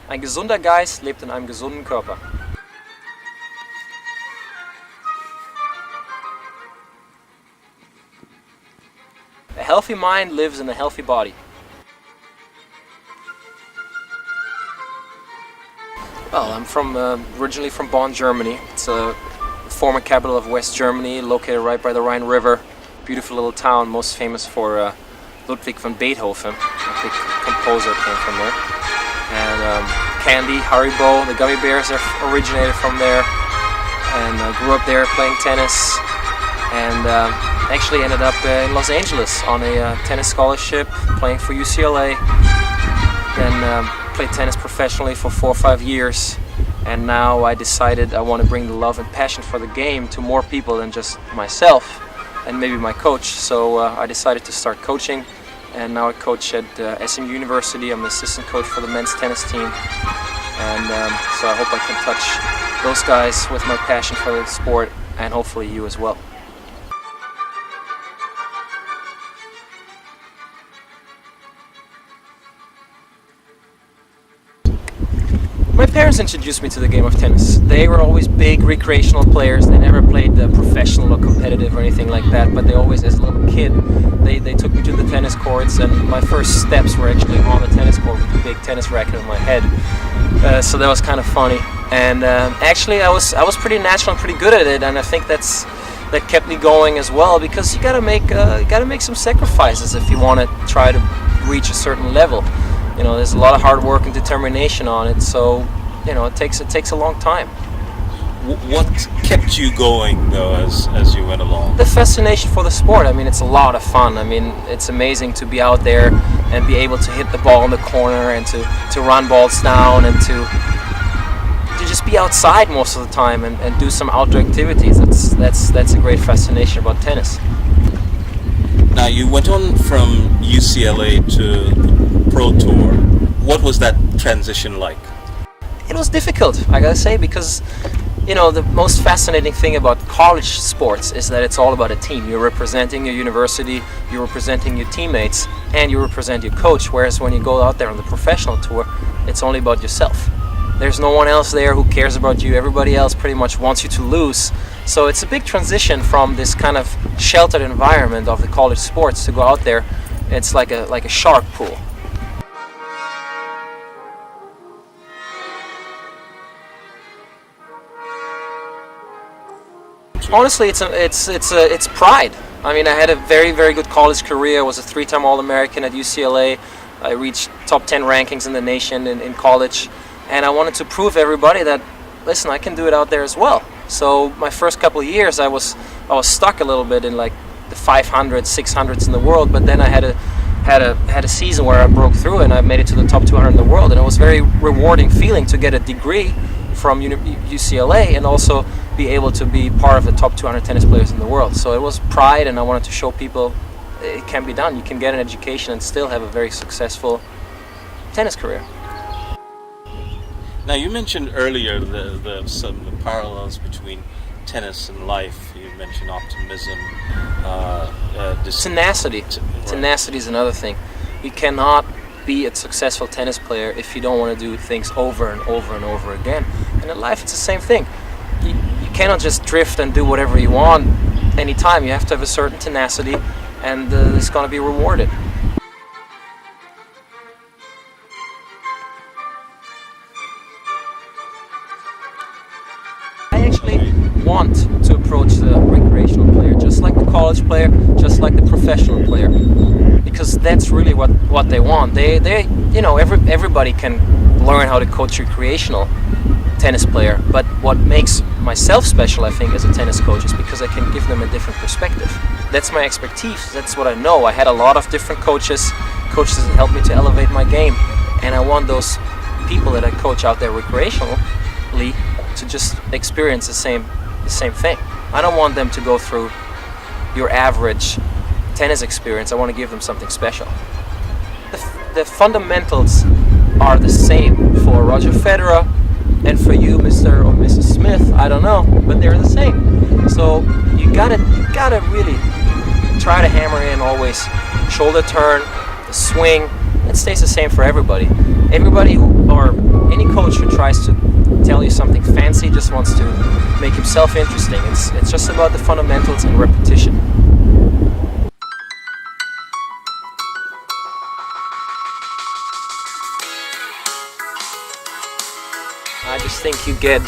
Ein gesunder Geist lebt in einem gesunden Körper. A healthy mind lives in a healthy body. Well, I'm originally from Bonn, Germany. It's a former capital of West Germany, located right by the Rhine River. Beautiful little town, most famous for Ludwig van Beethoven, a big composer, came from there. And candy, Haribo, the gummy bears are originated from there. And grew up there playing tennis. And actually ended up in Los Angeles on a tennis scholarship, playing for UCLA. Then played tennis professionally for 4 or 5 years. And now I decided I want to bring the love and passion for the game to more people than just myself and maybe my coach. So I decided to start coaching, and now I coach at SMU University. I'm the assistant coach for the men's tennis team, and so I hope I can touch those guys with my passion for the sport, and hopefully you as well. My parents introduced me to the game of tennis. They were always big recreational players. They never played professional or competitive or anything like that, but they always, as a little kid, they took me to the tennis courts, and my first steps were actually on the tennis court with a big tennis racket on my head. So that was kind of funny. And actually I was pretty natural and pretty good at it, and I think that kept me going as well, because you gotta make some sacrifices if you want to try to reach a certain level. You know, there's a lot of hard work and determination on it, so you know it takes a long time. What kept you going though as you went along? The fascination for the sport. I mean, it's a lot of fun. I mean, it's amazing to be out there and be able to hit the ball in the corner and to run balls down and to just be outside most of the time and do some outdoor activities. That's a great fascination about tennis. Now you went on from UCLA to the Pro Tour. What was that transition like? It was difficult, I gotta say, because you know the most fascinating thing about college sports is that it's all about a team. You're representing your university, you're representing your teammates, and you represent your coach. Whereas when you go out there on the professional tour, it's only about yourself. There's no one else there who cares about you. Everybody else pretty much wants you to lose. So it's a big transition from this kind of sheltered environment of the college sports to go out there. It's like a shark pool. Honestly, it's pride. I mean, I had a very good college career. I was a 3-time All-American at UCLA. I reached top 10 rankings in the nation in college. And I wanted to prove everybody that, listen, I can do it out there as well. So my first couple of years, I was stuck a little bit in like the 500s, 600s in the world. But then I had a season where I broke through and I made it to the top 200 in the world. And it was a very rewarding feeling to get a degree from UCLA and also be able to be part of the top 200 tennis players in the world. So it was pride, and I wanted to show people it can be done. You can get an education and still have a very successful tennis career. Now you mentioned earlier some of the parallels between tennis and life. You mentioned optimism, tenacity. Right. Tenacity is another thing. You cannot be a successful tennis player if you don't want to do things over and over and over again. And in life, it's the same thing. You cannot just drift and do whatever you want anytime. You have to have a certain tenacity, and it's going to be rewarded. I actually want to approach the recreational player just like the college player, just like the professional player, because that's really what they want. They you know, everybody can learn how to coach recreational tennis player, but what makes myself special, I think, as a tennis coach is because I can give them a different perspective. That's my expertise. That's what I know. I had a lot of different coaches that helped me to elevate my game, and I want those people that I coach out there recreationally to just experience the same thing. I don't want them to go through your average tennis experience. I want to give them something special. The fundamentals are the same for Roger Federer and for you, Mr. or Mrs. Smith. I don't know, but they're the same. So you gotta really try to hammer in always shoulder turn, the swing, it stays the same for everybody. Everybody or any coach who tries to tell you something fancy just wants to make himself interesting. It's just about the fundamentals and repetition. I just think you get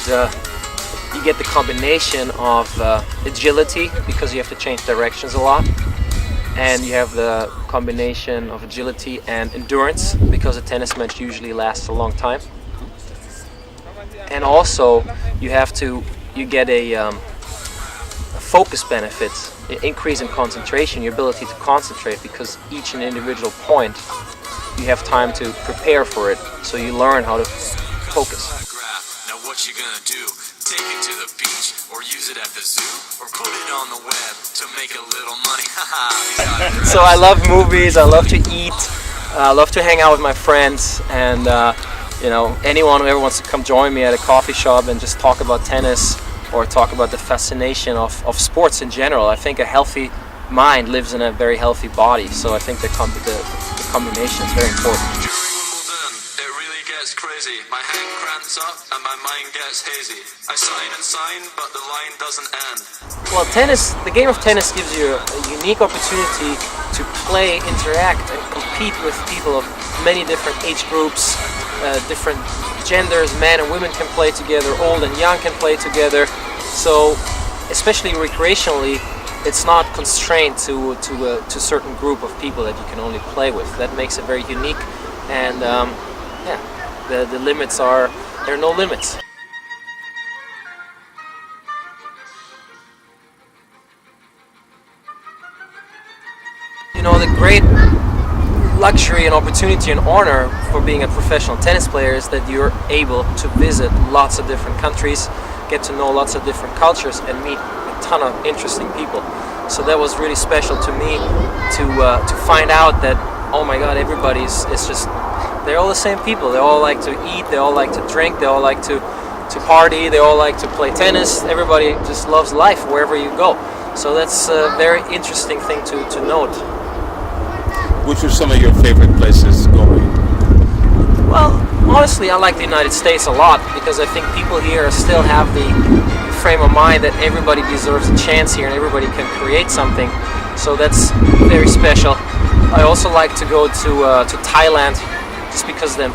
the combination of agility, because you have to change directions a lot, and you have the combination of agility and endurance, because a tennis match usually lasts a long time. And also you get a focus benefit, an increase in concentration, your ability to concentrate, because each and individual point you have time to prepare for it, so you learn how to focus. Now what you gonna do? Take it to the beach, or use it at the zoo, or put it on the web to make a little money. So I love movies, I love to eat, I love to hang out with my friends, and you know, anyone who ever wants to come join me at a coffee shop and just talk about tennis or talk about the fascination of sports in general. I think a healthy mind lives in a very healthy body, so I think the combination is very important. Crazy. My hand cramps up and my mind gets hazy. I sign and sign, but the line doesn't end. Well, the game of tennis gives you a unique opportunity to play, interact, and compete with people of many different age groups, different genders. Men and women can play together, old and young can play together. So, especially recreationally, it's not constrained to a certain group of people that you can only play with. That makes it very unique, and yeah. The limits there are no limits. You know, the great luxury and opportunity and honor for being a professional tennis player is that you're able to visit lots of different countries, get to know lots of different cultures, and meet a ton of interesting people. So that was really special to me to find out that, oh my God, everybody's they're all the same people. They all like to eat, they all like to drink, they all like to party, they all like to play tennis. Everybody just loves life wherever you go. So that's a very interesting thing to note. Which are some of your favorite places going? Well, honestly, I like the United States a lot, because I think people here still have the frame of mind that everybody deserves a chance here and everybody can create something. So that's very special. I also like to go to Thailand, just because the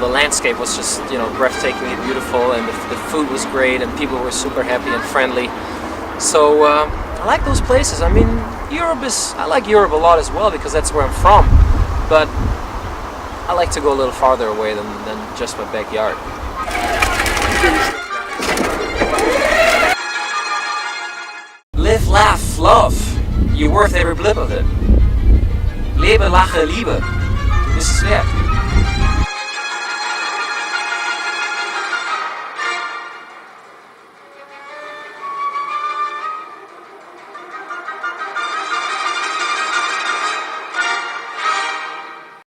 landscape was just breathtakingly beautiful, and the food was great, and people were super happy and friendly. So I like those places. I mean, I like Europe a lot as well, because that's where I'm from. But I like to go a little farther away than just my backyard. Live, laugh, love. You're worth every blip of it. Leben, lachen, liebe. Du bist es wert.